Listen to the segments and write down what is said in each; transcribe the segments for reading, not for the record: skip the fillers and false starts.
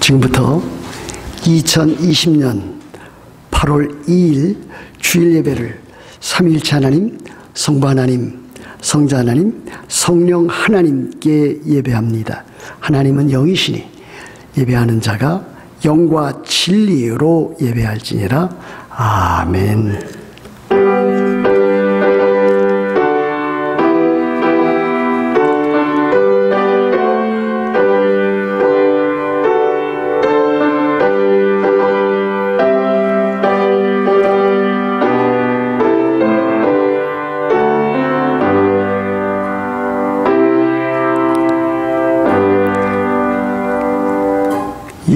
지금부터 2020년 8월 2일 주일 예배를 삼위일체 하나님, 성부 하나님, 성자 하나님, 성령 하나님께 예배합니다. 하나님은 영이시니 예배하는 자가 영과 진리로 예배할지니라. 아멘.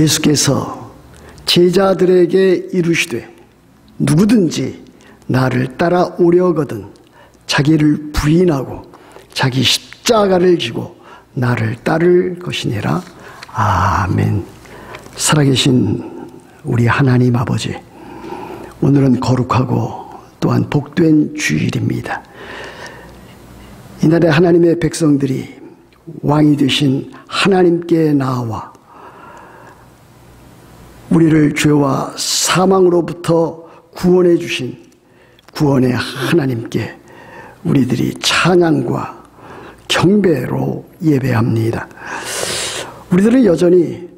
예수께서 제자들에게 이르시되 누구든지 나를 따라오려거든 자기를 부인하고 자기 십자가를 지고 나를 따를 것이니라. 아멘. 살아계신 우리 하나님 아버지, 오늘은 거룩하고 또한 복된 주일입니다. 이날에 하나님의 백성들이 왕이 되신 하나님께 나와 우리를 죄와 사망으로부터 구원해 주신 구원의 하나님께 우리들이 찬양과 경배로 예배합니다. 우리들은 여전히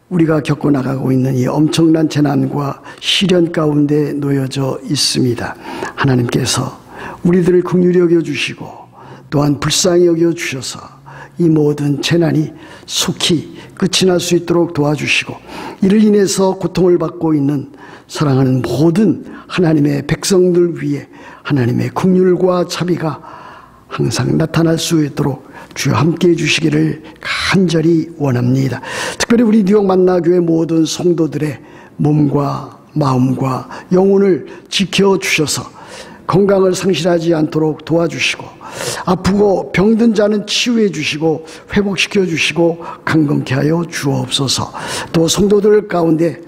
우리가 겪어나가고 있는 이 엄청난 재난과 시련 가운데 놓여져 있습니다. 하나님께서 우리들을 긍휼히 여겨주시고 또한 불쌍히 여겨주셔서 이 모든 재난이 속히 끝이 날 수 있도록 도와주시고 이를 인해서 고통을 받고 있는 사랑하는 모든 하나님의 백성들 위해 하나님의 긍휼과 자비가 항상 나타날 수 있도록 주여 함께해 주시기를 간절히 원합니다. 특별히 우리 뉴욕 만나교회 모든 성도들의 몸과 마음과 영혼을 지켜주셔서 건강을 상실하지 않도록 도와주시고 아프고 병든 자는 치유해 주시고 회복시켜 주시고 강건케 하여 주옵소서. 또 성도들 가운데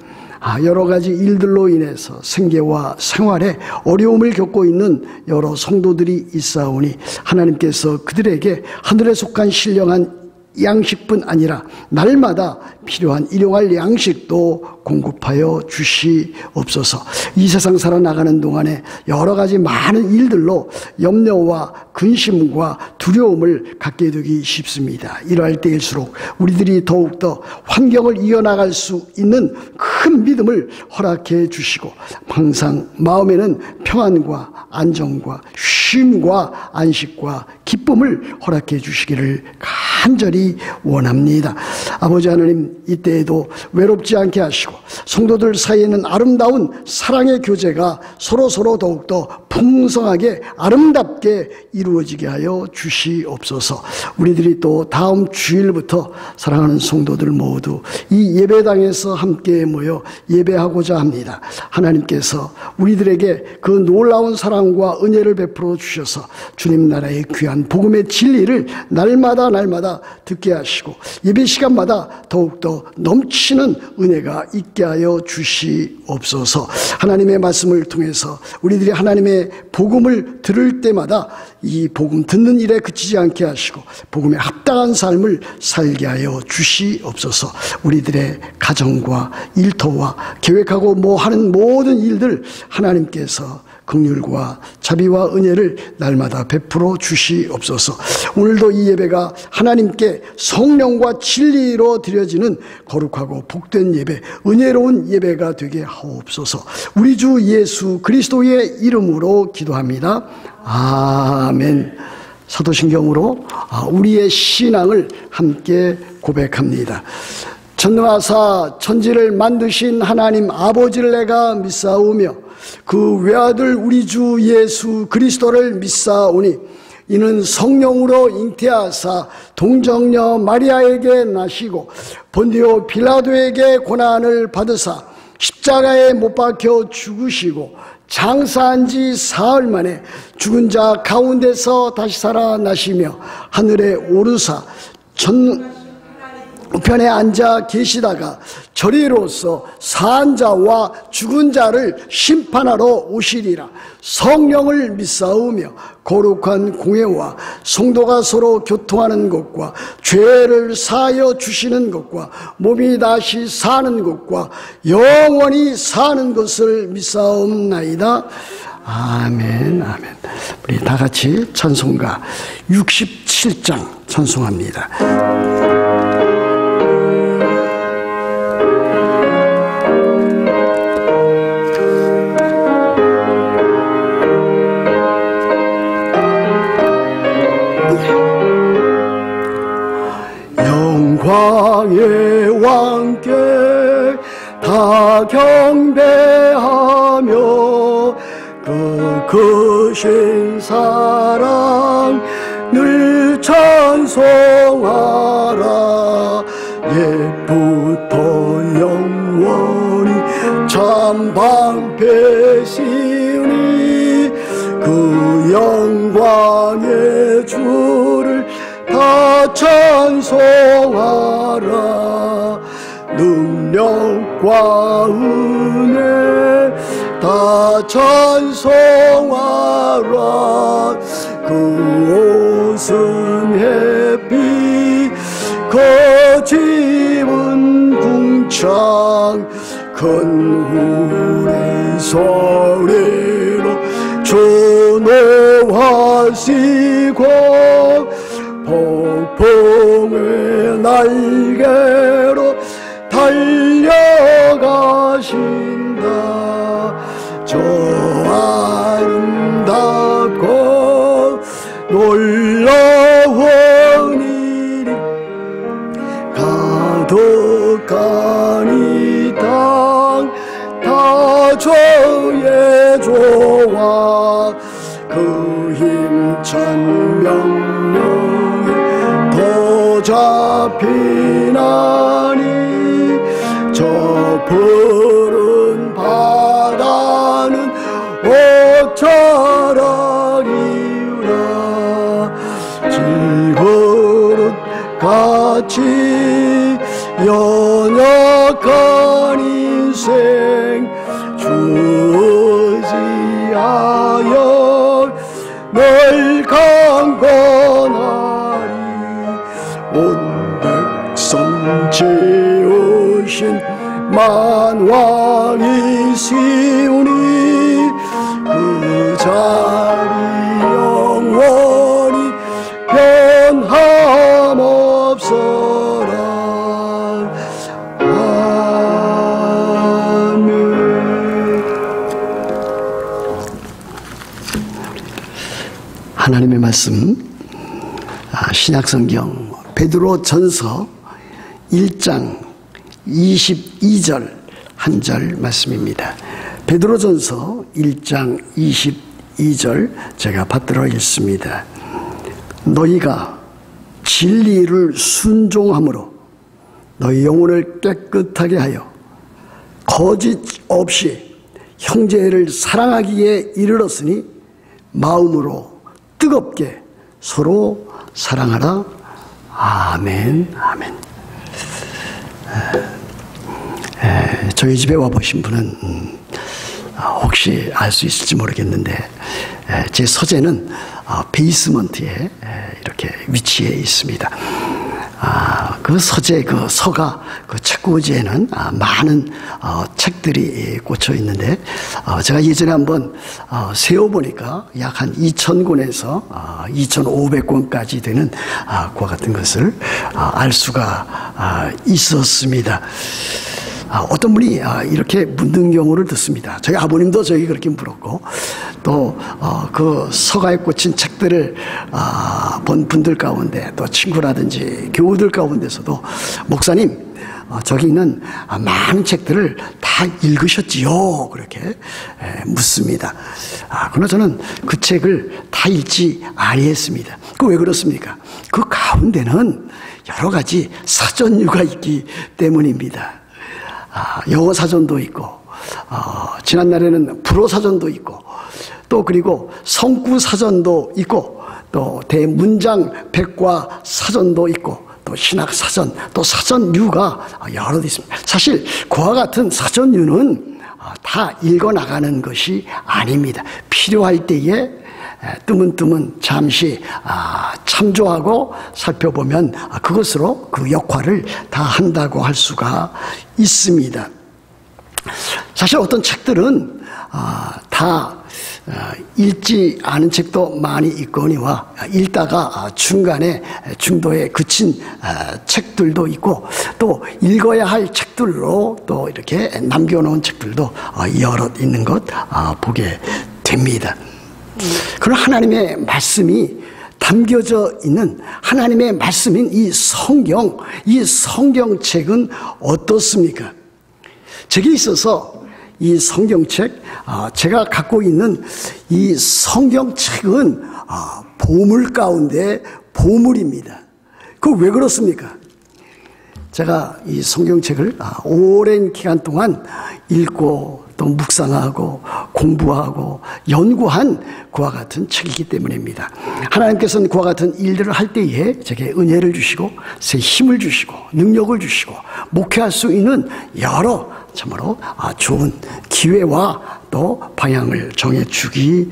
여러 가지 일들로 인해서 생계와 생활에 어려움을 겪고 있는 여러 성도들이 있사오니 하나님께서 그들에게 하늘에 속한 신령한 양식뿐 아니라 날마다 필요한 일용할 양식도 공급하여 주시옵소서. 이 세상 살아나가는 동안에 여러 가지 많은 일들로 염려와 근심과 두려움을 갖게 되기 쉽습니다. 이러할 때일수록 우리들이 더욱더 환경을 이어나갈 수 있는 큰 믿음을 허락해 주시고 항상 마음에는 평안과 안정과 쉼과 안식과 기쁨을 허락해 주시기를 간절히 원합니다. 아버지 하나님, 이때에도 외롭지 않게 하시고 성도들 사이에는 아름다운 사랑의 교제가 서로 더욱더 풍성하게 아름답게 이루어지게 하여 주시옵소서. 우리들이 또 다음 주일부터 사랑하는 성도들 모두 이 예배당에서 함께 모여 예배하고자 합니다. 하나님께서 우리들에게 그 놀라운 사랑과 은혜를 베풀어 주셔서 주님 나라의 귀한 복음의 진리를 날마다 듣게 하시고 예배 시간마다 더욱더 넘치는 은혜가 있게 하여 주시옵소서. 하나님의 말씀을 통해서 우리들이 하나님의 복음을 들을 때마다 이 복음 듣는 일에 그치지 않게 하시고 복음에 합당한 삶을 살게 하여 주시옵소서. 우리들의 가정과 일터와 계획하고 하는 모든 일들 하나님께서 긍휼과 자비와 은혜를 날마다 베풀어 주시옵소서. 오늘도 이 예배가 하나님께 성령과 진리로 드려지는 거룩하고 복된 예배, 은혜로운 예배가 되게 하옵소서. 우리 주 예수 그리스도의 이름으로 기도합니다. 아멘. 사도신경으로 우리의 신앙을 함께 고백합니다. 전능하사 천지를 만드신 하나님 아버지를 내가 믿사오며 그 외아들 우리 주 예수 그리스도를 믿사오니 이는 성령으로 잉태하사 동정녀 마리아에게 나시고 본디오 빌라도에게 고난을 받으사 십자가에 못 박혀 죽으시고 장사한 지 사흘 만에 죽은 자 가운데서 다시 살아나시며 하늘에 오르사 우편에 앉아 계시다가 저리로서 산 자와 죽은 자를 심판하러 오시리라. 성령을 믿사오며 거룩한 공회와 성도가 서로 교통하는 것과 죄를 사하여 주시는 것과 몸이 다시 사는 것과 영원히 사는 것을 믿사옵나이다. 아멘. 아멘. 우리 다 같이 찬송가 67장 찬송합니다. 영광의 왕께 다 경배하며 그 크신 사랑 늘 찬송하라. 옛부터 영원히 참 방패시우니 그 영광의 주를 다 찬송하라. 능력과 은혜 다 찬송하라. 그 옷은 햇빛 그 집은 궁창 큰 우리 소리로 주노하시고 폭풍의 날개로 달려가신다. 저 아름답고 놀라운 일이 가득한 이 땅 다 주의 조와 그 힘찬 명령에 더 잡히나니 저 푸른 바다는 옷자락이라. 지그릇 같이 연약한 인생 주지하여 늘 강건하리. 온 백성 지으신 만왕이시우니 그 자리 영원히 변함없어라. 아멘. 하나님의 말씀, 신약성경 베드로전서 1장 22절 한 절 말씀입니다. 베드로전서 1장 22절 제가 받들어 읽습니다. 너희가 진리를 순종함으로 너희 영혼을 깨끗하게 하여 거짓 없이 형제를 사랑하기에 이르렀으니 마음으로 뜨겁게 서로 사랑하라. 아멘. 아멘. 저희 집에 와보신 분은 혹시 알 수 있을지 모르겠는데 제 서재는 베이스먼트에 이렇게 위치해 있습니다. 그 서재, 그 서가, 그 책꽂이에는 많은 책들이 꽂혀 있는데, 제가 예전에 한번 세어보니까 약 한 2,000권에서 2,500권까지 되는 그와 같은 것을 알 수가 있었습니다. 어떤 분이 이렇게 묻는 경우를 듣습니다. 저희 아버님도 저희 그렇게 물었고, 또 그 서가에 꽂힌 책들을 본 분들 가운데, 또 친구라든지 교우들 가운데서도 목사님, 저기 있는 많은 책들을 다 읽으셨지요? 그렇게 묻습니다. 그러나 저는 그 책을 다 읽지 아니했습니다. 그 왜 그렇습니까? 그 가운데는 여러 가지 사전유가 있기 때문입니다. 영어 사전도 있고, 지난날에는 불어 사전도 있고, 또 그리고 성구 사전도 있고, 또 대문장 백과 사전도 있고, 또 신학 사전, 또 사전류가 여러 개 있습니다. 사실 그와 같은 사전류는 다 읽어나가는 것이 아닙니다. 필요할 때에 뜨문뜨문 잠시 참조하고 살펴보면 그것으로 그 역할을 다 한다고 할 수가 있습니다. 사실 어떤 책들은 다 읽지 않은 책도 많이 있거니와 읽다가 중간에 중도에 그친 책들도 있고, 또 읽어야 할 책들로 또 이렇게 남겨놓은 책들도 여럿 있는 것 보게 됩니다. 그런 하나님의 말씀이 담겨져 있는 하나님의 말씀인 이 성경책은 어떻습니까? 제게 있어서 이 성경책, 제가 갖고 있는 이 성경책은 보물 가운데 보물입니다. 그 왜 그렇습니까? 제가 이 성경책을 오랜 기간 동안 읽고 또 묵상하고 공부하고 연구한 그와 같은 책이기 때문입니다. 하나님께서는 그와 같은 일들을 할 때에 제게 은혜를 주시고 새 힘을 주시고 능력을 주시고 목회할 수 있는 여러 참으로 좋은 기회와 또 방향을 정해주기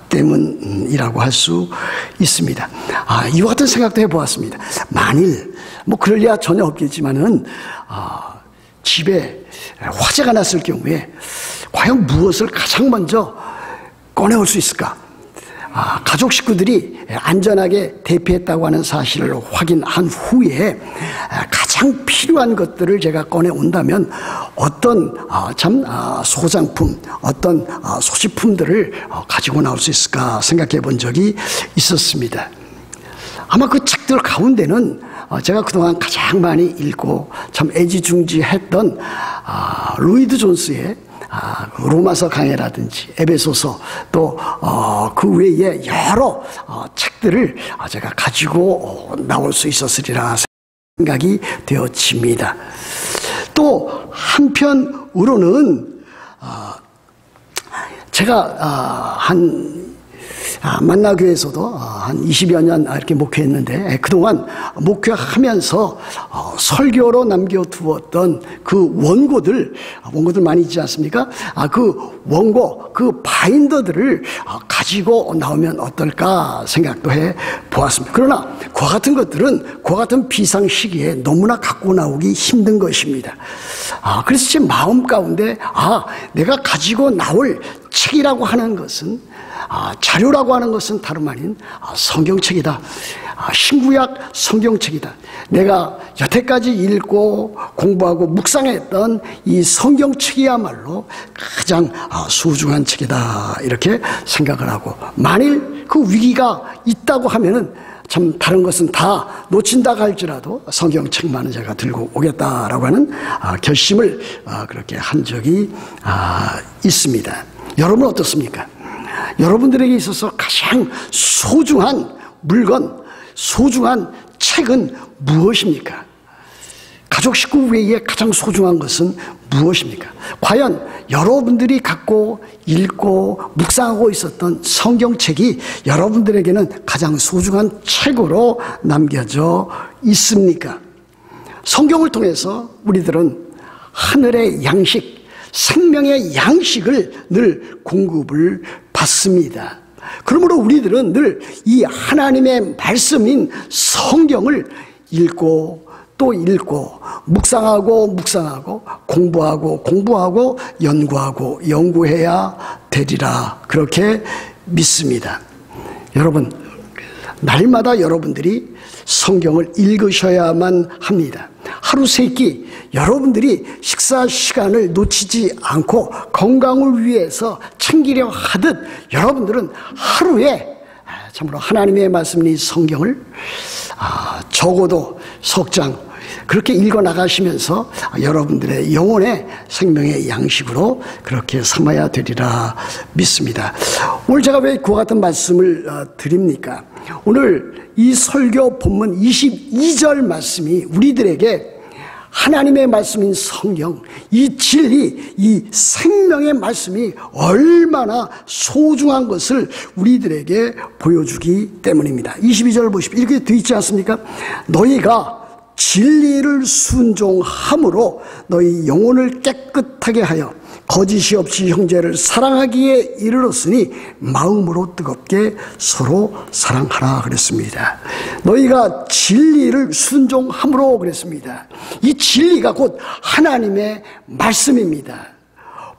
때문이라고 할 수 있습니다. 이와 같은 생각도 해보았습니다. 만일 그럴 리야 전혀 없겠지만은 집에 화재가 났을 경우에 과연 무엇을 가장 먼저 꺼내올 수 있을까? 가족 식구들이 안전하게 대피했다고 하는 사실을 확인한 후에 가장 필요한 것들을 제가 꺼내온다면 어떤 소장품, 어떤 소지품들을 가지고 나올 수 있을까 생각해 본 적이 있었습니다. 아마 그 책들 가운데는 제가 그동안 가장 많이 읽고 참 애지중지했던 로이드 존스의 로마서 강해라든지 에베소서 또 그 외에 여러 책들을 제가 가지고 나올 수 있었으리라 생각이 되어집니다. 또 한편으로는 제가 만나교회에서도 한 20여 년 이렇게 목회했는데, 그동안 목회하면서 설교로 남겨두었던 그 원고들 많이 있지 않습니까? 그 원고, 그 바인더들을 가지고 나오면 어떨까 생각도 해 보았습니다. 그러나 그와 같은 것들은 그와 같은 비상 시기에 너무나 갖고 나오기 힘든 것입니다. 그래서 제 마음 가운데 내가 가지고 나올 책이라고 하는 것은 자료라고 하는 것은 다름 아닌 성경책이다. 신구약 성경책이다. 내가 여태까지 읽고 공부하고 묵상했던 이 성경책이야말로 가장 소중한 책이다. 이렇게 생각을 하고, 만일 그 위기가 있다고 하면은 참 다른 것은 다 놓친다고 할지라도 성경책만은 제가 들고 오겠다라고 하는 결심을 그렇게 한 적이 있습니다. 여러분 어떻습니까? 여러분들에게 있어서 가장 소중한 물건, 소중한 책은 무엇입니까? 가족 식구 외에 가장 소중한 것은 무엇입니까? 과연 여러분들이 갖고 읽고 묵상하고 있었던 성경책이 여러분들에게는 가장 소중한 책으로 남겨져 있습니까? 성경을 통해서 우리들은 하늘의 양식, 생명의 양식을 늘 공급을 받습니다. 그러므로 우리들은 늘 이 하나님의 말씀인 성경을 읽고 또 읽고 묵상하고 공부하고 연구하고 연구해야 되리라, 그렇게 믿습니다. 여러분, 날마다 여러분들이 성경을 읽으셔야만 합니다. 하루 세 끼 여러분들이 식사 시간을 놓치지 않고 건강을 위해서 챙기려 하듯 여러분들은 하루에 참으로 하나님의 말씀인 성경을 적어도 석 장 그렇게 읽어 나가시면서 여러분들의 영혼의 생명의 양식으로 그렇게 삼아야 되리라 믿습니다. 오늘 제가 왜 그와 같은 말씀을 드립니까? 오늘 이 설교 본문 22절 말씀이 우리들에게 하나님의 말씀인 성경, 이 진리, 이 생명의 말씀이 얼마나 소중한 것을 우리들에게 보여주기 때문입니다. 22절 보십시오. 이렇게 되어 있지 않습니까? 너희가 진리를 순종함으로 너희 영혼을 깨끗하게 하여 거짓이 없이 형제를 사랑하기에 이르렀으니 마음으로 뜨겁게 서로 사랑하라 그랬습니다. 너희가 진리를 순종함으로 그랬습니다. 이 진리가 곧 하나님의 말씀입니다.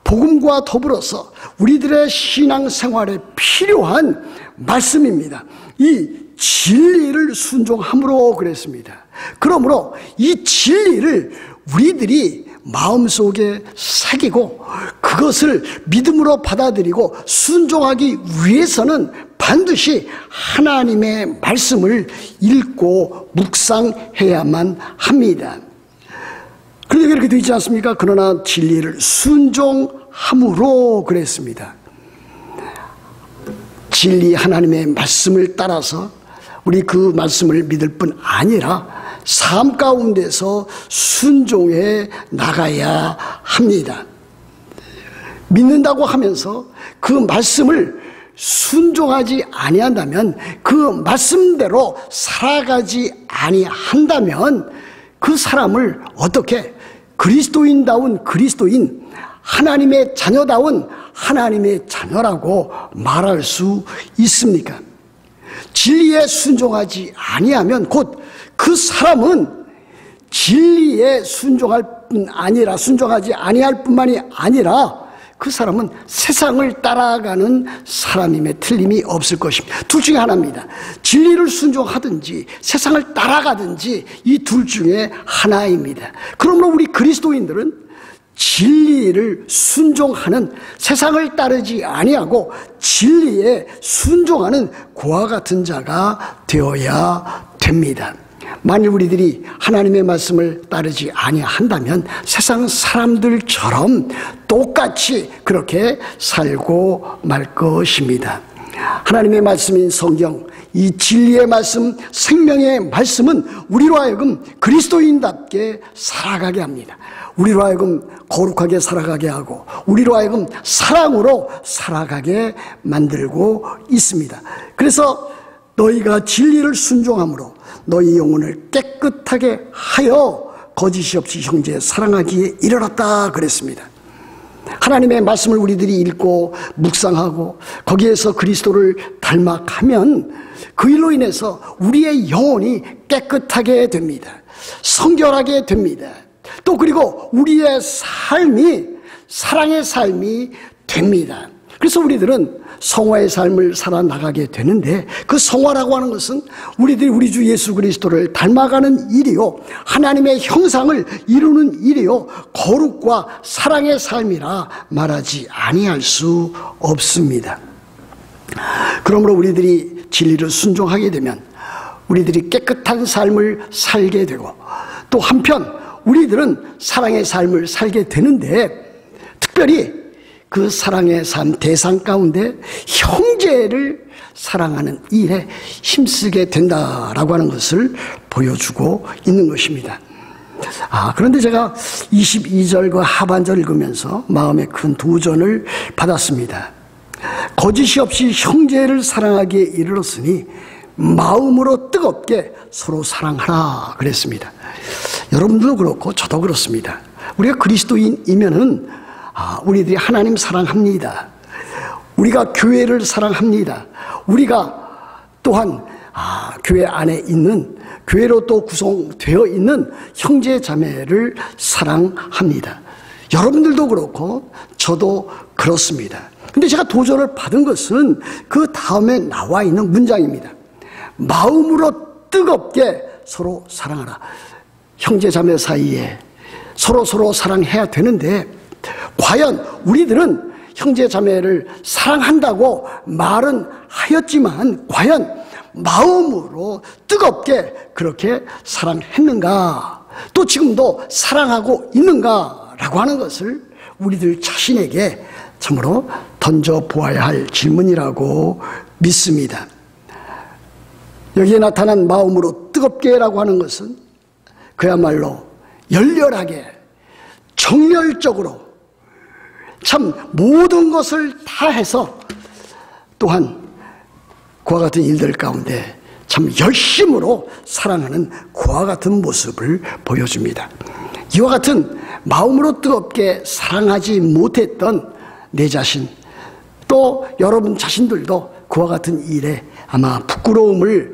복음과 더불어서 우리들의 신앙생활에 필요한 말씀입니다. 이 진리를 순종함으로 그랬습니다. 그러므로 이 진리를 우리들이 마음속에 새기고 그것을 믿음으로 받아들이고 순종하기 위해서는 반드시 하나님의 말씀을 읽고 묵상해야만 합니다. 그런데 그렇게 되지 않습니까? 그러나 진리를 순종함으로 그랬습니다. 진리 하나님의 말씀을 따라서 우리 그 말씀을 믿을 뿐 아니라 삶 가운데서 순종해 나가야 합니다. 믿는다고 하면서 그 말씀을 순종하지 아니한다면, 그 말씀대로 살아가지 아니한다면 그 사람을 어떻게 그리스도인다운 그리스도인, 하나님의 자녀다운 하나님의 자녀라고 말할 수 있습니까? 진리에 순종하지 아니하면 곧 그 사람은 진리에 순종할 뿐 아니라, 순종하지 아니할 뿐만이 아니라 그 사람은 세상을 따라가는 사람임에 틀림이 없을 것입니다. 둘 중에 하나입니다. 진리를 순종하든지 세상을 따라가든지 이 둘 중에 하나입니다. 그러므로 우리 그리스도인들은 진리를 순종하는, 세상을 따르지 아니하고 진리에 순종하는 그와 같은 자가 되어야 됩니다. 만일 우리들이 하나님의 말씀을 따르지 아니한다면 세상 사람들처럼 똑같이 그렇게 살고 말 것입니다. 하나님의 말씀인 성경, 이 진리의 말씀, 생명의 말씀은 우리로 하여금 그리스도인답게 살아가게 합니다. 우리로 하여금 거룩하게 살아가게 하고 우리로 하여금 사랑으로 살아가게 만들고 있습니다. 그래서 너희가 진리를 순종함으로 너희 영혼을 깨끗하게 하여 거짓이 없이 형제 사랑하기에 이르렀다 그랬습니다. 하나님의 말씀을 우리들이 읽고 묵상하고 거기에서 그리스도를 닮아가면 그 일로 인해서 우리의 영혼이 깨끗하게 됩니다. 성결하게 됩니다. 또 그리고 우리의 삶이 사랑의 삶이 됩니다. 그래서 우리들은 성화의 삶을 살아나가게 되는데, 그 성화라고 하는 것은 우리들이 우리 주 예수 그리스도를 닮아가는 일이요, 하나님의 형상을 이루는 일이요, 거룩과 사랑의 삶이라 말하지 아니할 수 없습니다. 그러므로 우리들이 진리를 순종하게 되면 우리들이 깨끗한 삶을 살게 되고, 또 한편 우리들은 사랑의 삶을 살게 되는데, 특별히 그 사랑의 삶 대상 가운데 형제를 사랑하는 일에 힘쓰게 된다라고 하는 것을 보여주고 있는 것입니다. 그런데 제가 22절 그 하반절 읽으면서 마음에 큰 도전을 받았습니다. 거짓이 없이 형제를 사랑하기에 이르렀으니 마음으로 뜨겁게 서로 사랑하라 그랬습니다. 여러분들도 그렇고 저도 그렇습니다. 우리가 그리스도인이면은 우리들이 하나님 사랑합니다. 우리가 교회를 사랑합니다. 우리가 또한 교회 안에 있는, 교회로 또 구성되어 있는 형제 자매를 사랑합니다. 여러분들도 그렇고 저도 그렇습니다. 근데 제가 도전을 받은 것은 그 다음에 나와 있는 문장입니다. 마음으로 뜨겁게 서로 사랑하라. 형제 자매 사이에 서로 사랑해야 되는데, 과연 우리들은 형제 자매를 사랑한다고 말은 하였지만 과연 마음으로 뜨겁게 그렇게 사랑했는가, 또 지금도 사랑하고 있는가라고 하는 것을 우리들 자신에게 참으로 던져보아야 할 질문이라고 믿습니다. 여기에 나타난 마음으로 뜨겁게라고 하는 것은 그야말로 열렬하게, 정열적으로 참 모든 것을 다 해서, 또한 그와 같은 일들 가운데 참 열심으로 사랑하는 그와 같은 모습을 보여줍니다. 이와 같은 마음으로 뜨겁게 사랑하지 못했던 내 자신, 또 여러분 자신들도 그와 같은 일에 아마 부끄러움을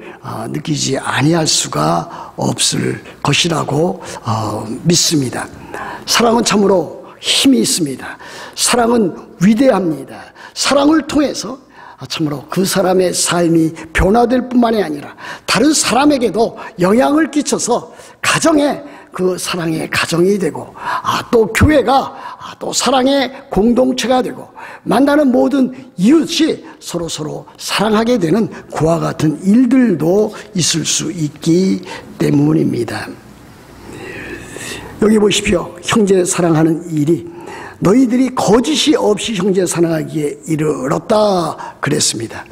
느끼지 아니할 수가 없을 것이라고 믿습니다. 사랑은 참으로 힘이 있습니다. 사랑은 위대합니다. 사랑을 통해서 참으로 그 사람의 삶이 변화될 뿐만이 아니라 다른 사람에게도 영향을 끼쳐서 가정에 그 사랑의 가정이 되고 또 교회가 또 사랑의 공동체가 되고 만나는 모든 이웃이 서로 사랑하게 되는 그와 같은 일들도 있을 수 있기 때문입니다. 여기 보십시오. 형제 사랑하는 일이 너희들이 거짓이 없이 형제 사랑하기에 이르렀다 그랬습니다.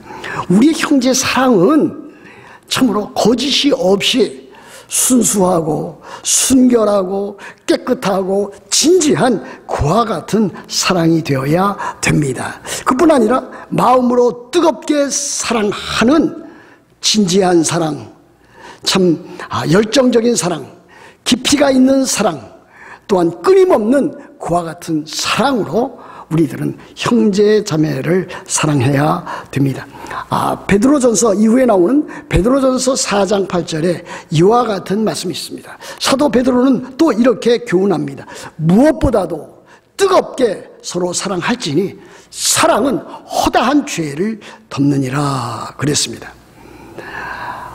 우리의 형제 사랑은 참으로 거짓이 없이 순수하고 순결하고 깨끗하고 진지한 그와 같은 사랑이 되어야 됩니다. 그뿐 아니라 마음으로 뜨겁게 사랑하는 진지한 사랑, 참 열정적인 사랑, 깊이가 있는 사랑, 또한 끊임없는 그와 같은 사랑으로 우리들은 형제 자매를 사랑해야 됩니다. 베드로전서 이후에 나오는 베드로전서 4장 8절에 이와 같은 말씀이 있습니다. 사도 베드로는 또 이렇게 교훈합니다. 무엇보다도 뜨겁게 서로 사랑할지니 사랑은 허다한 죄를 덮느니라 그랬습니다.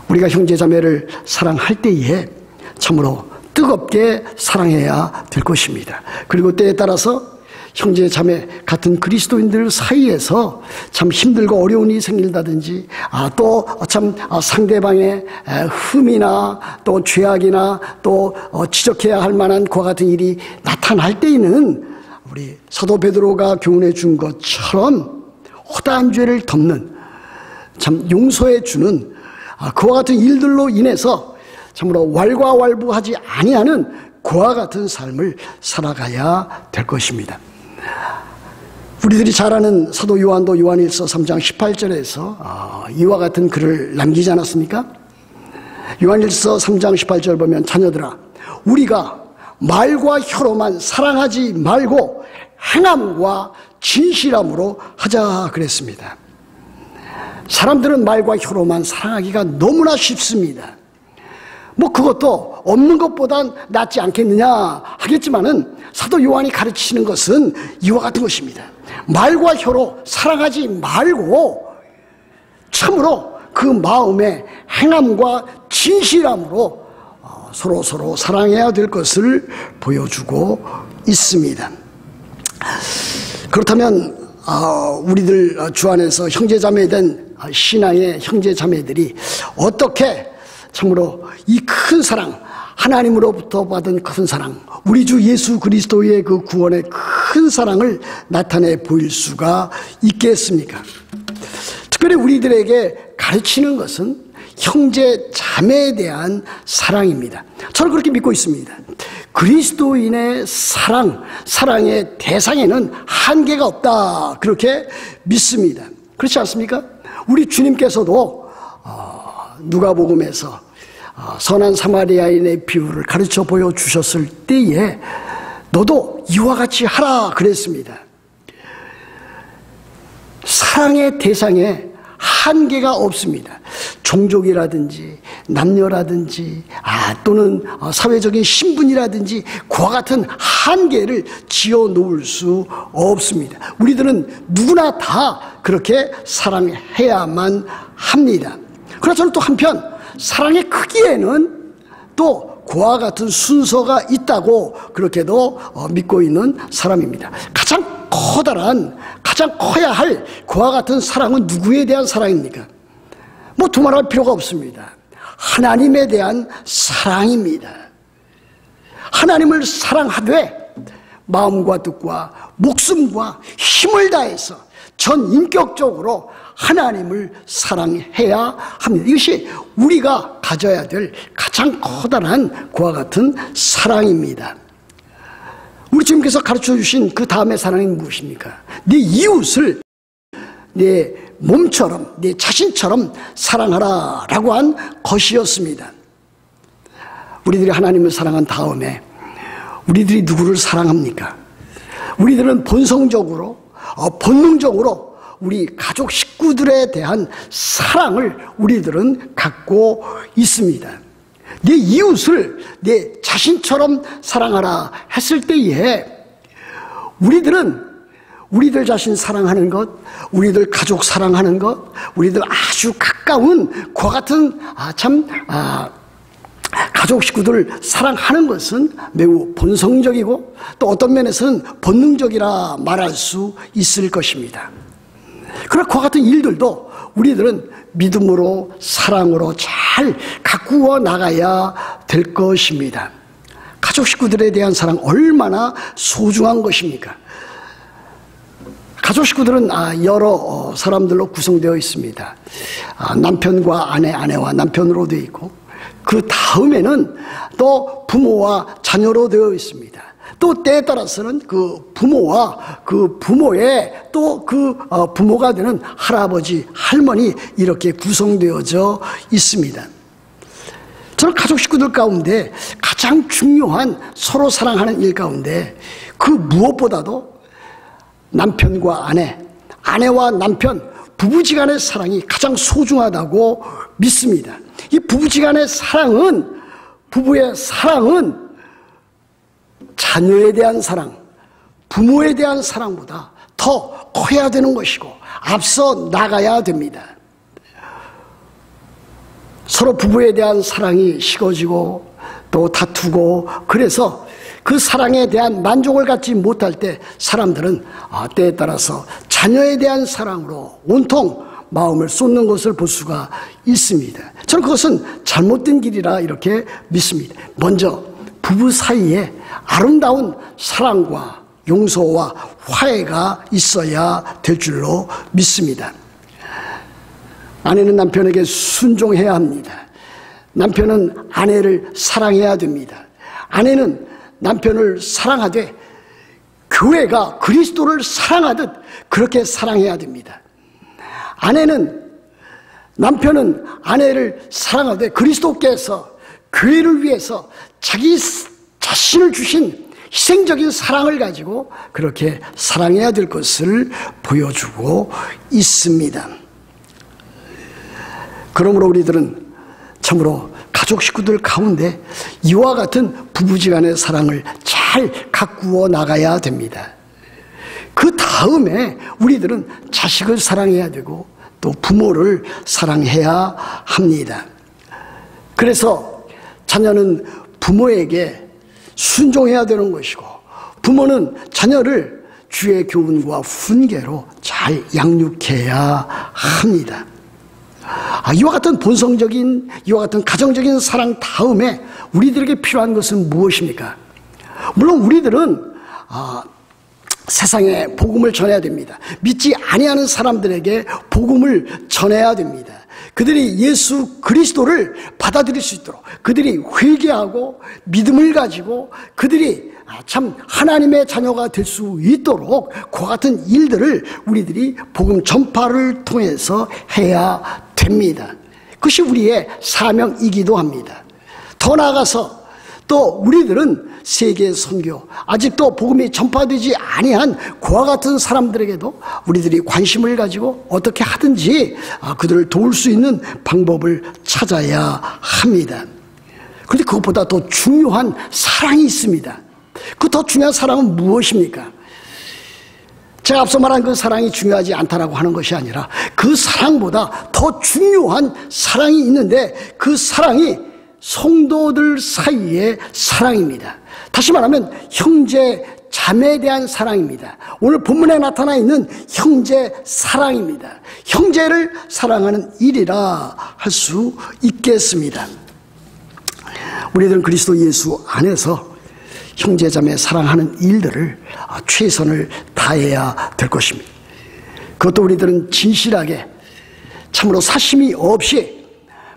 우리가 형제 자매를 사랑할 때에 참으로 뜨겁게 사랑해야 될 것입니다. 그리고 때에 따라서 형제 자매 같은 그리스도인들 사이에서 참 힘들고 어려운 일이 생긴다든지 또 참 상대방의 흠이나 또 죄악이나 또 지적해야 할 만한 그와 같은 일이 나타날 때에는 우리 사도 베드로가 교훈해 준 것처럼 허다한 죄를 덮는 참 용서해 주는 그와 같은 일들로 인해서 참으로 왈가왈부하지 아니하는 그와 같은 삶을 살아가야 될 것입니다. 우리들이 잘 아는 사도 요한도 요한일서 3장 18절에서 이와 같은 글을 남기지 않았습니까? 요한일서 3장 18절 보면 자녀들아 우리가 말과 혀로만 사랑하지 말고 행함과 진실함으로 하자 그랬습니다. 사람들은 말과 혀로만 사랑하기가 너무나 쉽습니다. 그것도 없는 것보단 낫지 않겠느냐 하겠지만은 사도 요한이 가르치시는 것은 이와 같은 것입니다. 말과 혀로 사랑하지 말고 참으로 그 마음의 행함과 진실함으로 서로 사랑해야 될 것을 보여주고 있습니다. 그렇다면 우리들 주 안에서 형제자매 된 신앙의 형제자매들이 어떻게 참으로 이 큰 사랑, 하나님으로부터 받은 큰 사랑, 우리 주 예수 그리스도의 그 구원의 큰 사랑을 나타내 보일 수가 있겠습니까? 특별히 우리들에게 가르치는 것은 형제 자매에 대한 사랑입니다. 저는 그렇게 믿고 있습니다. 그리스도인의 사랑의 대상에는 한계가 없다 그렇게 믿습니다. 그렇지 않습니까? 우리 주님께서도 누가복음에서 선한 사마리아인의 비유를 가르쳐 보여주셨을 때에 너도 이와 같이 하라 그랬습니다. 사랑의 대상에 한계가 없습니다. 종족이라든지 남녀라든지 또는 사회적인 신분이라든지 그와 같은 한계를 지어놓을 수 없습니다. 우리들은 누구나 다 그렇게 사랑해야만 합니다. 그러나 저는 또 한편 사랑의 크기에는 또 그와 같은 순서가 있다고 그렇게도 믿고 있는 사람입니다. 가장 커야 할 그와 같은 사랑은 누구에 대한 사랑입니까? 두말할 필요가 없습니다. 하나님에 대한 사랑입니다. 하나님을 사랑하되 마음과 뜻과 목숨과 힘을 다해서 전 인격적으로 하나님을 사랑해야 합니다. 이것이 우리가 가져야 될 가장 커다란 그와 같은 사랑입니다. 우리 주님께서 가르쳐 주신 그 다음의 사랑이 무엇입니까? 네 이웃을 내 몸처럼, 내 자신처럼 사랑하라라고 한 것이었습니다. 우리들이 하나님을 사랑한 다음에 우리들이 누구를 사랑합니까? 우리들은 본성적으로, 본능적으로 우리 가족 식구들에 대한 사랑을 우리들은 갖고 있습니다. 내 이웃을 내 자신처럼 사랑하라 했을 때에 우리들은 우리들 자신 사랑하는 것, 우리들 가족 사랑하는 것, 우리들 아주 가까운 그와 같은 가족 식구들 사랑하는 것은 매우 본성적이고 또 어떤 면에서는 본능적이라 말할 수 있을 것입니다. 그러나 그와 같은 일들도 우리들은 믿음으로 사랑으로 잘 가꾸어 나가야 될 것입니다. 가족 식구들에 대한 사랑 얼마나 소중한 것입니까? 가족 식구들은 여러 사람들로 구성되어 있습니다. 남편과 아내, 아내와 남편으로 되어 있고 그 다음에는 또 부모와 자녀로 되어 있습니다. 또 때에 따라서는 그 부모와 그 부모의 또 그 부모가 되는 할아버지, 할머니 이렇게 구성되어져 있습니다. 저는 가족 식구들 가운데 가장 중요한 서로 사랑하는 일 가운데 그 무엇보다도 남편과 아내, 아내와 남편, 부부지간의 사랑이 가장 소중하다고 믿습니다. 이 부부지간의 사랑은, 부부의 사랑은 자녀에 대한 사랑, 부모에 대한 사랑보다 더 커야 되는 것이고 앞서 나가야 됩니다. 서로 부부에 대한 사랑이 식어지고 또 다투고 그래서 그 사랑에 대한 만족을 갖지 못할 때 사람들은 때에 따라서 자녀에 대한 사랑으로 온통 마음을 쏟는 것을 볼 수가 있습니다. 저는 그것은 잘못된 길이라 이렇게 믿습니다. 먼저 부부 사이에 아름다운 사랑과 용서와 화해가 있어야 될 줄로 믿습니다. 아내는 남편에게 순종해야 합니다. 남편은 아내를 사랑해야 됩니다. 아내는 남편을 사랑하되 교회가 그리스도를 사랑하듯 그렇게 사랑해야 됩니다. 남편은 아내를 사랑하되 그리스도께서 교회를 위해서 자기 자신을 주신 희생적인 사랑을 가지고 그렇게 사랑해야 될 것을 보여주고 있습니다. 그러므로 우리들은 참으로 가족 식구들 가운데 이와 같은 부부지간의 사랑을 잘 가꾸어 나가야 됩니다. 그 다음에 우리들은 자식을 사랑해야 되고 또 부모를 사랑해야 합니다. 그래서 자녀는 부모에게 순종해야 되는 것이고 부모는 자녀를 주의 교훈과 훈계로 잘 양육해야 합니다. 이와 같은 본성적인, 이와 같은 가정적인 사랑 다음에 우리들에게 필요한 것은 무엇입니까? 물론 우리들은 세상에 복음을 전해야 됩니다. 믿지 아니하는 사람들에게 복음을 전해야 됩니다. 그들이 예수 그리스도를 받아들일 수 있도록 그들이 회개하고 믿음을 가지고 그들이 참 하나님의 자녀가 될 수 있도록 그와 같은 일들을 우리들이 복음 전파를 통해서 해야 됩니다. 그것이 우리의 사명이기도 합니다. 더 나아가서 또 우리들은 세계 선교, 아직도 복음이 전파되지 아니한 그와 같은 사람들에게도 우리들이 관심을 가지고 어떻게 하든지 그들을 도울 수 있는 방법을 찾아야 합니다. 그런데 그것보다 더 중요한 사랑이 있습니다. 그 더 중요한 사랑은 무엇입니까? 제가 앞서 말한 그 사랑이 중요하지 않다라고 하는 것이 아니라 그 사랑보다 더 중요한 사랑이 있는데 그 사랑이 성도들 사이의 사랑입니다. 다시 말하면 형제 자매에 대한 사랑입니다. 오늘 본문에 나타나 있는 형제 사랑입니다. 형제를 사랑하는 일이라 할 수 있겠습니다. 우리들은 그리스도 예수 안에서 형제 자매 사랑하는 일들을 최선을 다해야 될 것입니다. 그것도 우리들은 진실하게 참으로 사심이 없이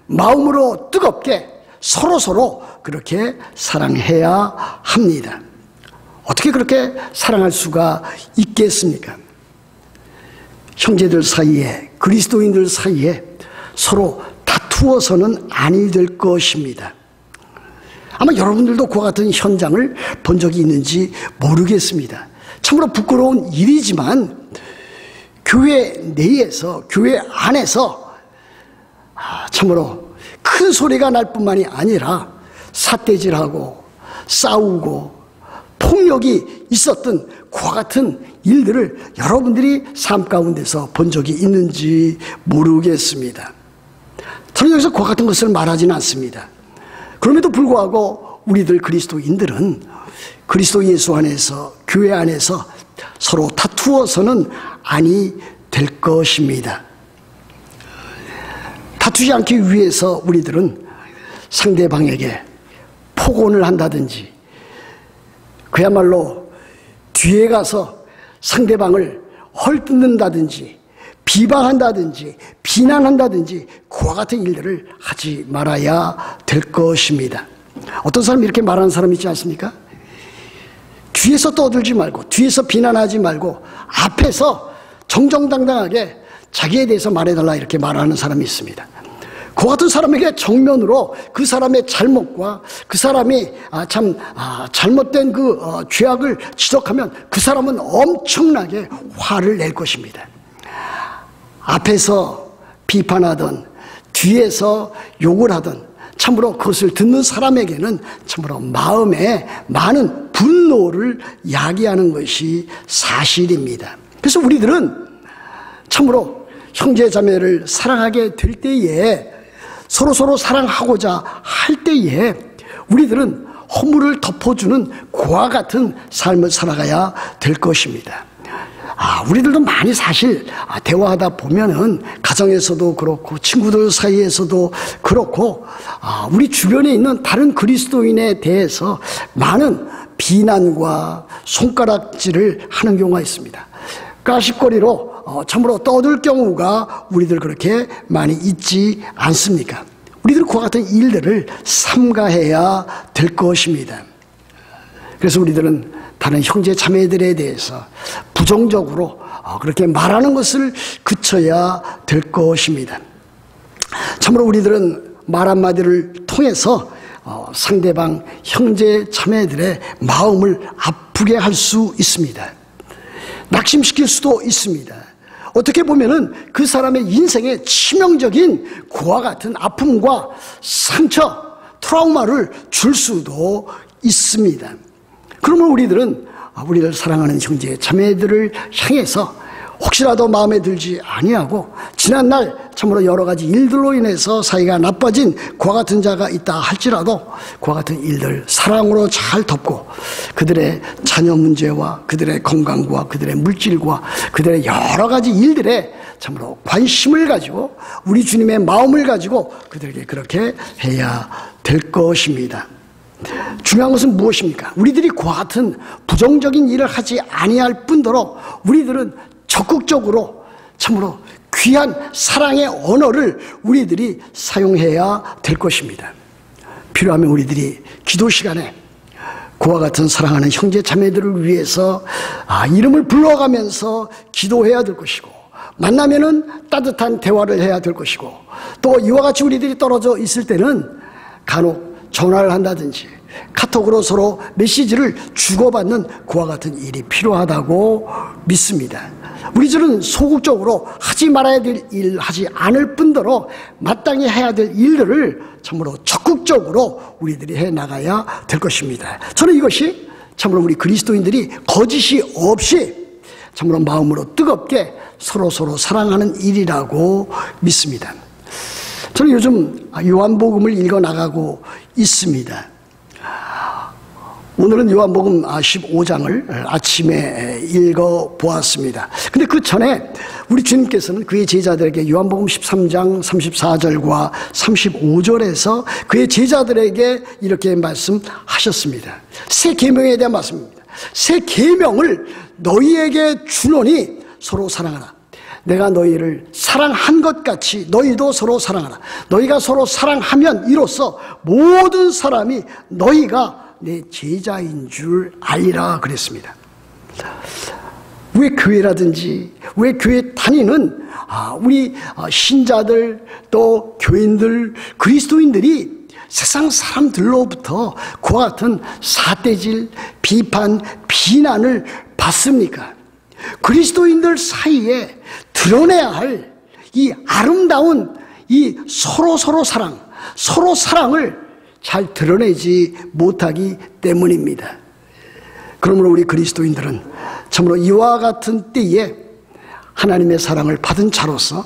마음으로 뜨겁게 서로 그렇게 사랑해야 합니다. 어떻게 그렇게 사랑할 수가 있겠습니까? 형제들 사이에, 그리스도인들 사이에 서로 다투어서는 아니 될 것입니다. 아마 여러분들도 그와 같은 현장을 본 적이 있는지 모르겠습니다. 참으로 부끄러운 일이지만 교회 내에서, 교회 안에서 참으로 큰 소리가 날 뿐만이 아니라 삿대질하고 싸우고 폭력이 있었던 그와 같은 일들을 여러분들이 삶 가운데서 본 적이 있는지 모르겠습니다. 저는 여기서 그와 같은 것을 말하지는 않습니다. 그럼에도 불구하고 우리들 그리스도인들은 그리스도 예수 안에서, 교회 안에서 서로 다투어서는 아니 될 것입니다. 다투지 않기 위해서 우리들은 상대방에게 폭언을 한다든지, 그야말로 뒤에 가서 상대방을 헐뜯는다든지, 비방한다든지, 비난한다든지 그와 같은 일들을 하지 말아야 될 것입니다. 어떤 사람이 이렇게 말하는 사람 있지 않습니까? 뒤에서 떠들지 말고, 뒤에서 비난하지 말고 앞에서 정정당당하게 자기에 대해서 말해달라 이렇게 말하는 사람이 있습니다. 그 같은 사람에게 정면으로 그 사람의 잘못과 그 사람이 잘못된 그 죄악을 지적하면 그 사람은 엄청나게 화를 낼 것입니다. 앞에서 비판하던 뒤에서 욕을 하던 참으로 그것을 듣는 사람에게는 참으로 마음에 많은 분노를 야기하는 것이 사실입니다. 그래서 우리들은 참으로 형제 자매를 사랑하게 될 때에, 서로 사랑하고자 할 때에 우리들은 허물을 덮어주는 그와 같은 삶을 살아가야 될 것입니다. 우리들도 많이 사실 대화하다 보면은 가정에서도 그렇고 친구들 사이에서도 그렇고 우리 주변에 있는 다른 그리스도인에 대해서 많은 비난과 손가락질을 하는 경우가 있습니다. 가십거리로 참으로 떠들 경우가 우리들 그렇게 많이 있지 않습니까? 우리들은 그와 같은 일들을 삼가해야 될 것입니다. 그래서 우리들은 다른 형제 자매들에 대해서 부정적으로 그렇게 말하는 것을 그쳐야 될 것입니다. 참으로 우리들은 말 한마디를 통해서 상대방 형제 자매들의 마음을 아프게 할 수 있습니다. 낙심시킬 수도 있습니다. 어떻게 보면은 그 사람의 인생에 치명적인 그와 같은 아픔과 상처, 트라우마를 줄 수도 있습니다. 그러면 우리들은 우리를 사랑하는 형제 자매들을 향해서 혹시라도 마음에 들지 아니하고 지난날 참으로 여러 가지 일들로 인해서 사이가 나빠진 그와 같은 자가 있다 할지라도 그와 같은 일들 사랑으로 잘 덮고 그들의 자녀 문제와 그들의 건강과 그들의 물질과 그들의 여러 가지 일들에 참으로 관심을 가지고 우리 주님의 마음을 가지고 그들에게 그렇게 해야 될 것입니다. 중요한 것은 무엇입니까? 우리들이 그와 같은 부정적인 일을 하지 아니할 뿐더러 우리들은 적극적으로 참으로 귀한 사랑의 언어를 우리들이 사용해야 될 것입니다. 필요하면 우리들이 기도 시간에 그와 같은 사랑하는 형제 자매들을 위해서 이름을 불러가면서 기도해야 될 것이고, 만나면은 따뜻한 대화를 해야 될 것이고, 또 이와 같이 우리들이 떨어져 있을 때는 간혹 전화를 한다든지 카톡으로 서로 메시지를 주고받는 그와 같은 일이 필요하다고 믿습니다. 우리들은 소극적으로 하지 말아야 될 일 하지 않을 뿐더러 마땅히 해야 될 일들을 참으로 적극적으로 우리들이 해나가야 될 것입니다. 저는 이것이 참으로 우리 그리스도인들이 거짓이 없이 참으로 마음으로 뜨겁게 서로 사랑하는 일이라고 믿습니다. 저는 요즘 요한복음을 읽어나가고 있습니다. 오늘은 요한복음 15장을 아침에 읽어보았습니다. 근데 그 전에 우리 주님께서는 그의 제자들에게 요한복음 13장 34절과 35절에서 그의 제자들에게 이렇게 말씀하셨습니다. 새 계명에 대한 말씀입니다. 새 계명을 너희에게 주노니 서로 사랑하라. 내가 너희를 사랑한 것 같이 너희도 서로 사랑하라. 너희가 서로 사랑하면 이로써 모든 사람이 너희가 내 제자인 줄 알리라 그랬습니다. 왜 교회라든지 왜 교회 다니는 우리 신자들 또 교인들 그리스도인들이 세상 사람들로부터 그와 같은 사대질, 비판, 비난을 받습니까? 그리스도인들 사이에 드러내야 할 이 아름다운 이 서로 사랑, 서로 사랑을 잘 드러내지 못하기 때문입니다. 그러므로 우리 그리스도인들은 참으로 이와 같은 때에 하나님의 사랑을 받은 자로서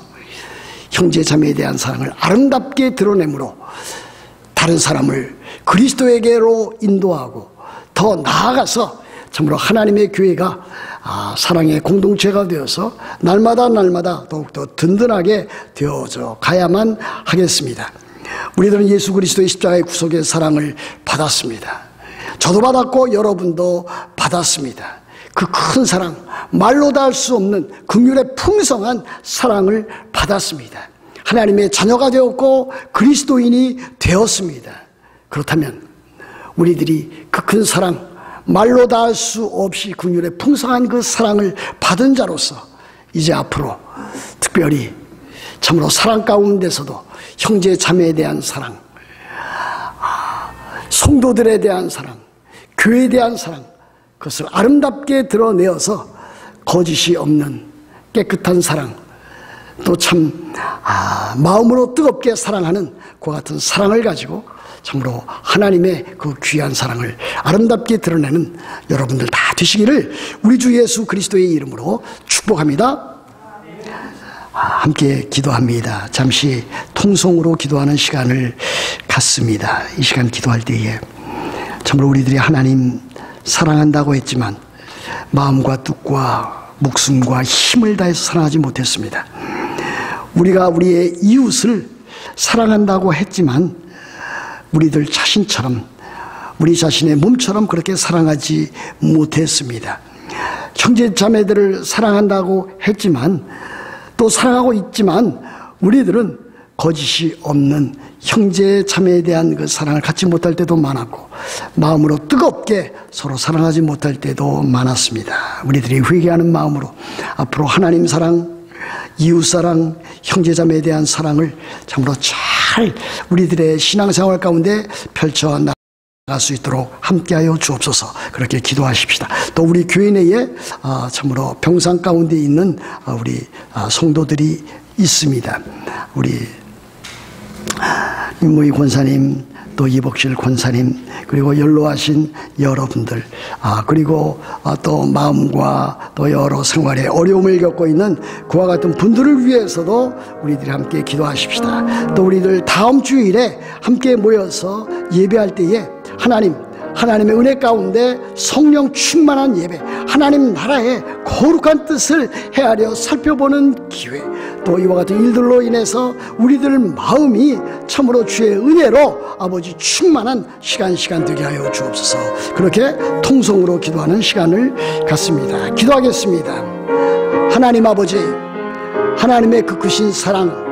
형제 자매에 대한 사랑을 아름답게 드러내므로 다른 사람을 그리스도에게로 인도하고 더 나아가서 참으로 하나님의 교회가 사랑의 공동체가 되어서 날마다 더욱더 든든하게 되어져 가야만 하겠습니다. 우리들은 예수 그리스도의 십자가의 구속의 사랑을 받았습니다. 저도 받았고 여러분도 받았습니다. 그 큰 사랑, 말로 다 할 수 없는 긍휼의 풍성한 사랑을 받았습니다. 하나님의 자녀가 되었고 그리스도인이 되었습니다. 그렇다면 우리들이 그 큰 사랑, 말로 다 할 수 없이 긍휼의 풍성한 그 사랑을 받은 자로서 이제 앞으로 특별히 참으로 사랑 가운데서도 형제 자매에 대한 사랑, 성도들에 대한 사랑, 교회에 대한 사랑, 그것을 아름답게 드러내어서 거짓이 없는 깨끗한 사랑, 또 참 마음으로 뜨겁게 사랑하는 그와 같은 사랑을 가지고 참으로 하나님의 그 귀한 사랑을 아름답게 드러내는 여러분들 다 되시기를 우리 주 예수 그리스도의 이름으로 축복합니다. 함께 기도합니다. 잠시 통성으로 기도하는 시간을 갖습니다. 이 시간 기도할 때에 참으로 우리들이 하나님 사랑한다고 했지만 마음과 뜻과 목숨과 힘을 다해서 사랑하지 못했습니다. 우리가 우리의 이웃을 사랑한다고 했지만 우리들 자신처럼, 우리 자신의 몸처럼 그렇게 사랑하지 못했습니다. 형제 자매들을 사랑한다고 했지만 또 사랑하고 있지만 우리들은 거짓이 없는 형제 자매에 대한 그 사랑을 갖지 못할 때도 많았고 마음으로 뜨겁게 서로 사랑하지 못할 때도 많았습니다. 우리들이 회개하는 마음으로 앞으로 하나님 사랑, 이웃 사랑, 형제 자매에 대한 사랑을 참으로 잘 우리들의 신앙생활 가운데 펼쳐나갈 수 있도록 함께하여 주옵소서. 그렇게 기도하십시다. 또 우리 교회 내에 참으로 병상 가운데 있는 우리 성도들이 있습니다. 우리 윤모희 권사님, 또 이복실 권사님, 그리고 연로하신 여러분들, 그리고 또 마음과 또 여러 생활에 어려움을 겪고 있는 그와 같은 분들을 위해서도 우리들이 함께 기도하십시다. 또 우리들 다음 주일에 함께 모여서 예배할 때에 하나님의 은혜 가운데 성령 충만한 예배, 하나님 나라의 거룩한 뜻을 헤아려 살펴보는 기회, 또 이와 같은 일들로 인해서 우리들 마음이 참으로 주의 은혜로 아버지 충만한 시간 되게 하여 주옵소서. 그렇게 통성으로 기도하는 시간을 갖습니다. 기도하겠습니다. 하나님 아버지, 하나님의 그 크신 사랑,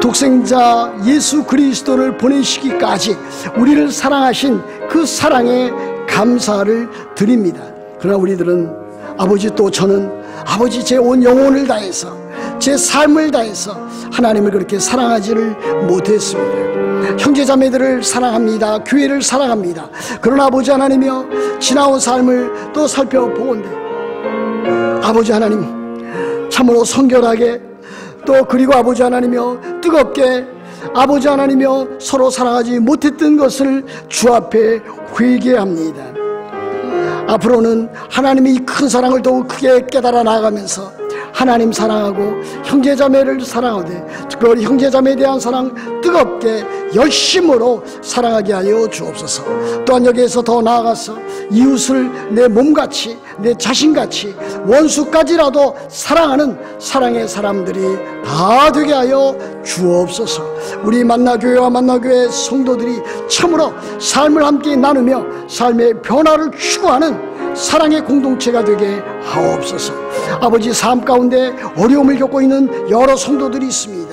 독생자 예수 그리스도를 보내시기까지 우리를 사랑하신 그 사랑에 감사를 드립니다. 그러나 우리들은 아버지, 또 저는 아버지 제 온 영혼을 다해서, 제 삶을 다해서 하나님을 그렇게 사랑하지를 못했습니다. 형제자매들을 사랑합니다. 교회를 사랑합니다. 그러나 아버지 하나님이여, 지나온 삶을 또 살펴보건대 아버지 하나님 참으로 성결하게, 또 그리고 아버지 하나님이여 뜨겁게 아버지 하나님이여 서로 사랑하지 못했던 것을 주 앞에 회개합니다. 앞으로는 하나님의 이 큰 사랑을 더욱 크게 깨달아 나아가면서 하나님 사랑하고 형제자매를 사랑하되 특별히 형제자매에 대한 사랑 뜨겁게 열심으로 사랑하게 하여 주옵소서. 또한 여기에서 더 나아가서 이웃을 내 몸같이, 내 자신같이, 원수까지라도 사랑하는 사랑의 사람들이 다 되게 하여 주옵소서. 우리 만나교회와 만나교회 성도들이 참으로 삶을 함께 나누며 삶의 변화를 추구하는 사랑의 공동체가 되게 하옵소서. 아버지, 삶 가운데 어려움을 겪고 있는 여러 성도들이 있습니다.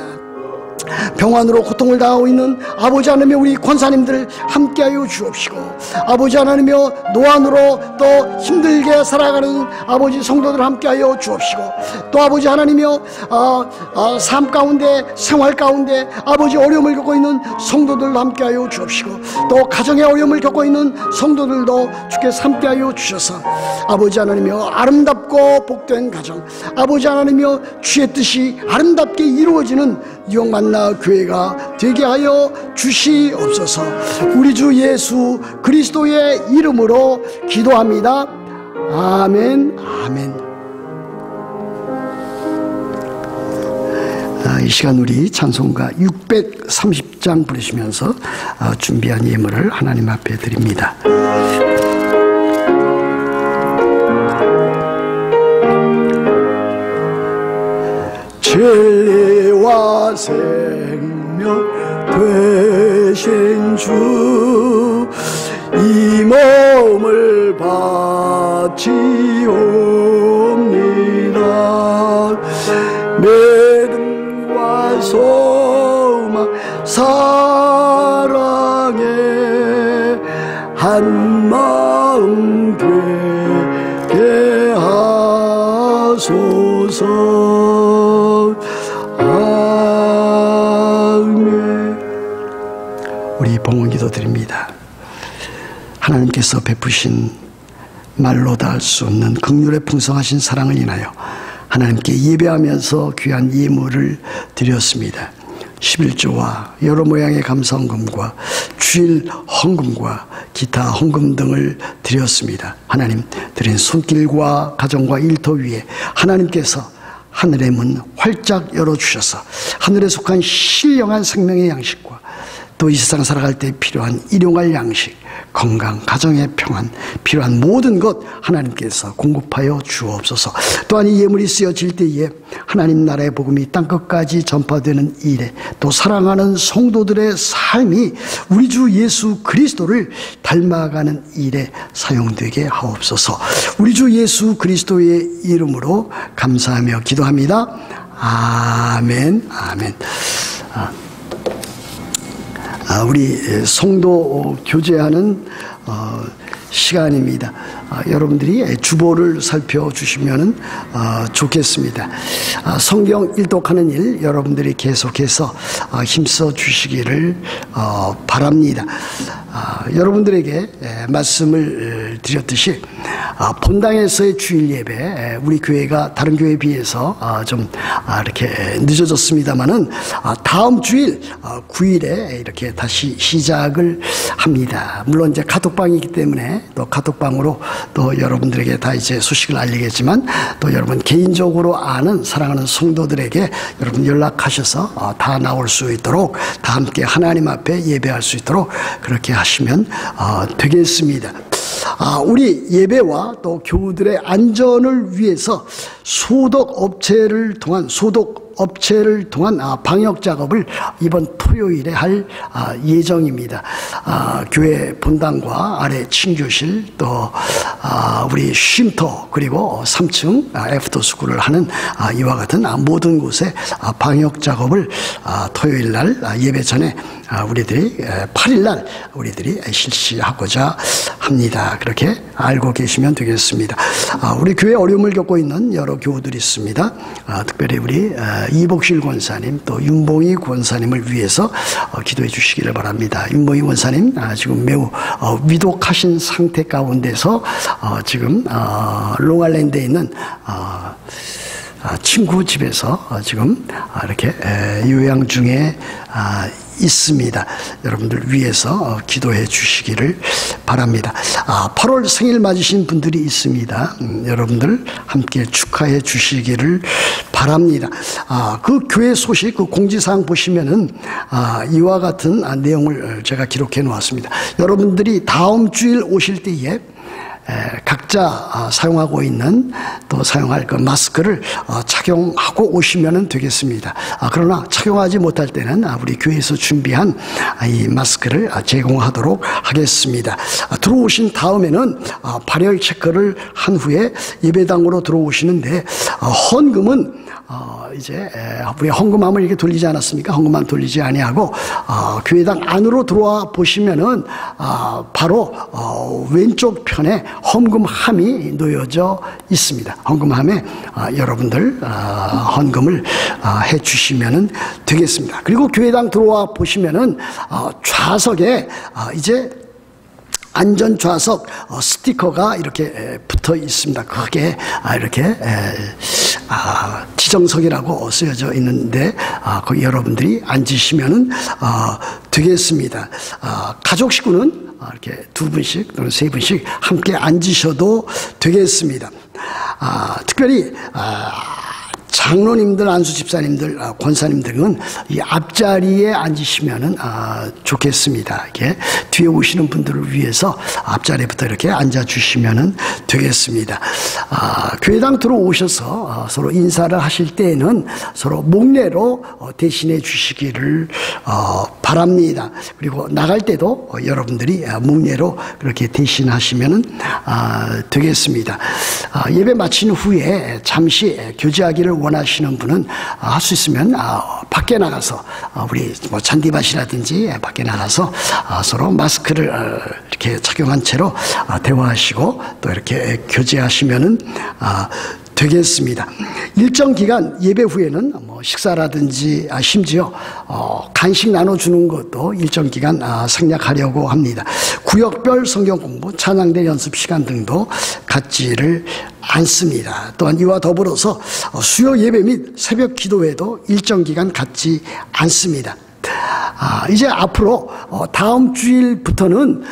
병환으로 고통을 당하고 있는 아버지 하나님의 우리 권사님들 함께하여 주옵시고, 아버지 하나님이여 노안으로 또 힘들게 살아가는 아버지 성도들 함께하여 주옵시고, 또 아버지 하나님이여 삶 가운데 생활 가운데 아버지 어려움을 겪고 있는 성도들 함께하여 주옵시고, 또 가정의 어려움을 겪고 있는 성도들도 주께서 함께하여 주셔서 아버지 하나님이여 아름답고 복된 가정, 아버지 하나님이여 주의 뜻이 아름답게 이루어지는 영만나 교회가 되게 하여 주시옵소서. 우리 주 예수 그리스도의 이름으로 기도합니다. 아멘. 아멘. 이 시간 우리 찬송가 630장 부르시면서 준비한 예물을 하나님 앞에 드립니다. 진리와 생명 되신 주, 이 몸을 바치옵니다. 믿음과 소망 사랑에 한 마음 되게 하소서. 우리 봉헌기도 드립니다. 하나님께서 베푸신 말로 다 할 수 없는 긍휼의 풍성하신 사랑을 인하여 하나님께 예배하면서 귀한 예물을 드렸습니다. 11조와 여러 모양의 감사헌금과 주일 헌금과 기타 헌금 등을 드렸습니다. 하나님 드린 손길과 가정과 일터 위에 하나님께서 하늘의 문 활짝 열어주셔서 하늘에 속한 신령한 생명의 양식과 또 이 세상 살아갈 때 필요한 일용할 양식, 건강, 가정의 평안, 필요한 모든 것 하나님께서 공급하여 주옵소서. 또한 이 예물이 쓰여질 때에 하나님 나라의 복음이 땅끝까지 전파되는 일에, 또 사랑하는 성도들의 삶이 우리 주 예수 그리스도를 닮아가는 일에 사용되게 하옵소서. 우리 주 예수 그리스도의 이름으로 감사하며 기도합니다. 아멘. 아멘. 우리 성도 교제하는 시간입니다. 여러분들이 주보를 살펴주시면 좋겠습니다. 성경 일독하는 일 여러분들이 계속해서 힘써 주시기를 바랍니다. 여러분들에게 말씀을 드렸듯이 본당에서의 주일 예배, 우리 교회가 다른 교회에 비해서 좀 이렇게 늦어졌습니다만은 다음 주일 9일에 이렇게 다시 시작을 합니다. 물론 이제 카톡방이기 때문에 또 카톡방으로 또 여러분들에게 다 이제 소식을 알리겠지만, 또 여러분 개인적으로 아는 사랑하는 성도들에게 여러분 연락하셔서 다 나올 수 있도록, 다 함께 하나님 앞에 예배할 수 있도록 그렇게 하시면 되겠습니다. 우리 예배와 또 교우들의 안전을 위해서 소독업체를 통한 방역 작업을 이번 토요일에 할 예정입니다. 교회 본당과 아래 친교실, 또 우리 쉼터, 그리고 3층 애프터스쿨을 하는 이와 같은 모든 곳에 방역 작업을 토요일 날 예배 전에 우리들이 8일 날 우리들이 실시하고자 합니다. 그렇게 알고 계시면 되겠습니다. 우리 교회 어려움을 겪고 있는 여러 교우들이 있습니다. 특별히 우리 이복실 권사님, 또 윤봉희 권사님을 위해서 기도해 주시기를 바랍니다. 윤봉희 권사님 지금 매우 위독하신 상태 가운데서 지금 롱아일랜드에 있는 친구 집에서 지금 이렇게 요양 중에 있습니다. 여러분들 위해서 기도해 주시기를 바랍니다. 8월 생일 맞으신 분들이 있습니다. 여러분들 함께 축하해 주시기를 바랍니다. 그 교회 소식, 그 공지사항 보시면은 이와 같은 내용을 제가 기록해 놓았습니다. 여러분들이 다음 주일 오실 때에 각자 사용하고 있는, 또 사용할 그 마스크를 착용하고 오시면 되겠습니다. 그러나 착용하지 못할 때는 우리 교회에서 준비한 이 마스크를 제공하도록 하겠습니다. 들어오신 다음에는 발열 체크를 한 후에 예배당으로 들어오시는데 헌금은 이제 우리 헌금함을 이렇게 돌리지 않았습니까? 헌금함 돌리지 아니하고 교회당 안으로 들어와 보시면은 바로 왼쪽 편에 헌금함이 놓여져 있습니다. 헌금함에 여러분들 헌금을 해 주시면은 되겠습니다. 그리고 교회당 들어와 보시면은 좌석에 이제 안전 좌석 스티커가 이렇게 붙어 있습니다. 크게 이렇게 지정석이라고 쓰여져 있는데 거기 여러분들이 앉으시면은 되겠습니다. 가족 식구는 이렇게 두 분씩 또는 세 분씩 함께 앉으셔도 되겠습니다. 특별히 장로님들, 안수 집사님들, 권사님들은 이 앞자리에 앉으시면은 좋겠습니다. 이게 뒤에 오시는 분들을 위해서 앞자리부터 이렇게 앉아 주시면은 되겠습니다. 교회당 들어오셔서 서로 인사를 하실 때에는 서로 목례로 대신해 주시기를 바랍니다. 그리고 나갈 때도 여러분들이 목례로 그렇게 대신하시면은 되겠습니다. 예배 마친 후에 잠시 교제하기를 원하시는 분은 할 수 있으면 밖에 나가서 우리 뭐 잔디밭이라든지 밖에 나가서 서로 마스크를 이렇게 착용한 채로 대화하시고 또 이렇게 교제하시면은 되겠습니다. 일정 기간 예배 후에는 뭐 식사라든지 심지어 간식 나눠주는 것도 일정 기간 생략하려고 합니다. 구역별 성경 공부, 찬양대 연습 시간 등도 갖지를 않습니다. 또한 이와 더불어서 수요 예배 및 새벽 기도회도 일정 기간 갖지 않습니다. 이제 앞으로 다음 주일부터는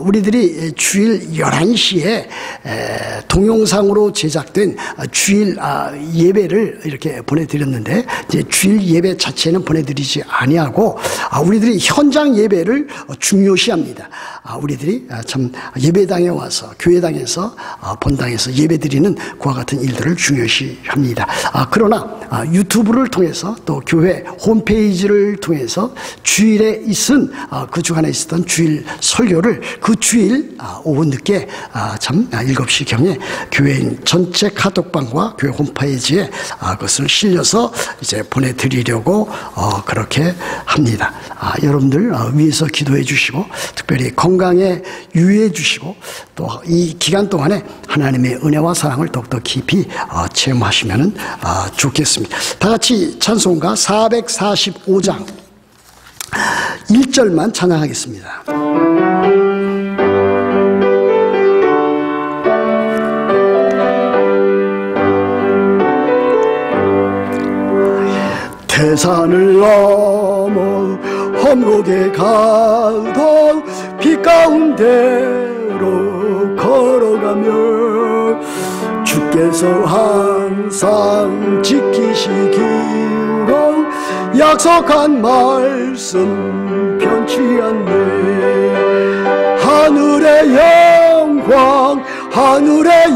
우리들이 주일 11시에 동영상으로 제작된 주일 예배를 이렇게 보내드렸는데 이제 주일 예배 자체는 보내드리지 아니하고 우리들이 현장 예배를 중요시합니다. 우리들이 참 예배당에 와서 교회당에서 본당에서 예배드리는 그와 같은 일들을 중요시합니다. 그러나 유튜브를 통해서 또 교회 홈페이지를 통해서 주일에 있은 그 주간에 있었던 주일 설교를 그 주일 오후 늦게 참 7시경에 교회인 전체 카톡방과 교회 홈페이지에 그것을 실려서 이제 보내드리려고 그렇게 합니다. 여러분들 위해서 기도해 주시고 특별히 건강에 유의해 주시고 또 이 기간 동안에 하나님의 은혜와 사랑을 더욱더 깊이 체험하시면 좋겠습니다. 다 같이 찬송가 445장 1절만 찬양하겠습니다. 태산을 넘어 험곡에 가도 빛 가운데로 걸어가며 주께서 항상 지키시기로 약속한 말씀 변치 않네. 하늘의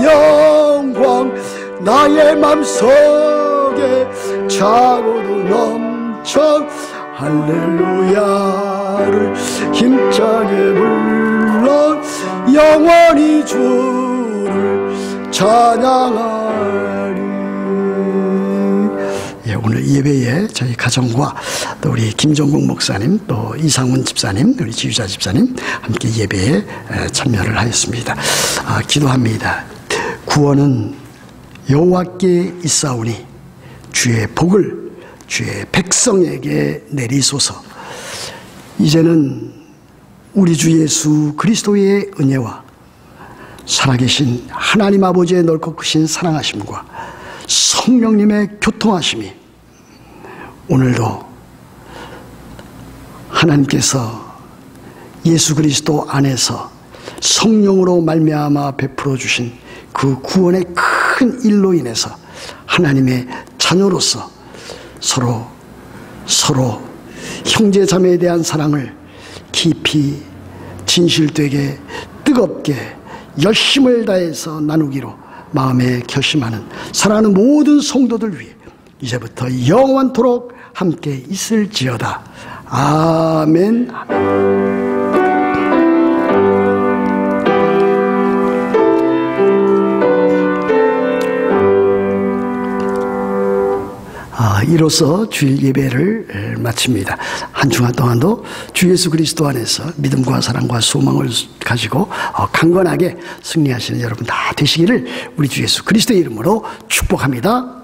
영광 나의 맘속에 차고도 넘쳐 할렐루야를 힘차게 불러 영원히 주를 찬양하리. 오늘 예배에 저희 가정과 또 우리 김종국 목사님 또 이상훈 집사님 우리 지휘자 집사님 함께 예배에 참여를 하였습니다. 기도합니다. 구원은 여호와께 있사오니 주의 복을 주의 백성에게 내리소서. 이제는 우리 주 예수 그리스도의 은혜와 살아계신 하나님 아버지의 넓고 크신 사랑하심과 성령님의 교통하심이 오늘도 하나님께서 예수 그리스도 안에서 성령으로 말미암아 베풀어 주신 그 구원의 큰 일로 인해서 하나님의 자녀로서 서로 형제 자매에 대한 사랑을 깊이 진실되게 뜨겁게 열심을 다해서 나누기로 마음에 결심하는 사랑하는 모든 성도들 위해 이제부터 영원토록 함께 있을지어다. 아멘. 이로써 주일 예배를 마칩니다. 한 주간 동안도 주 예수 그리스도 안에서 믿음과 사랑과 소망을 가지고 강건하게 승리하시는 여러분 다 되시기를 우리 주 예수 그리스도의 이름으로 축복합니다.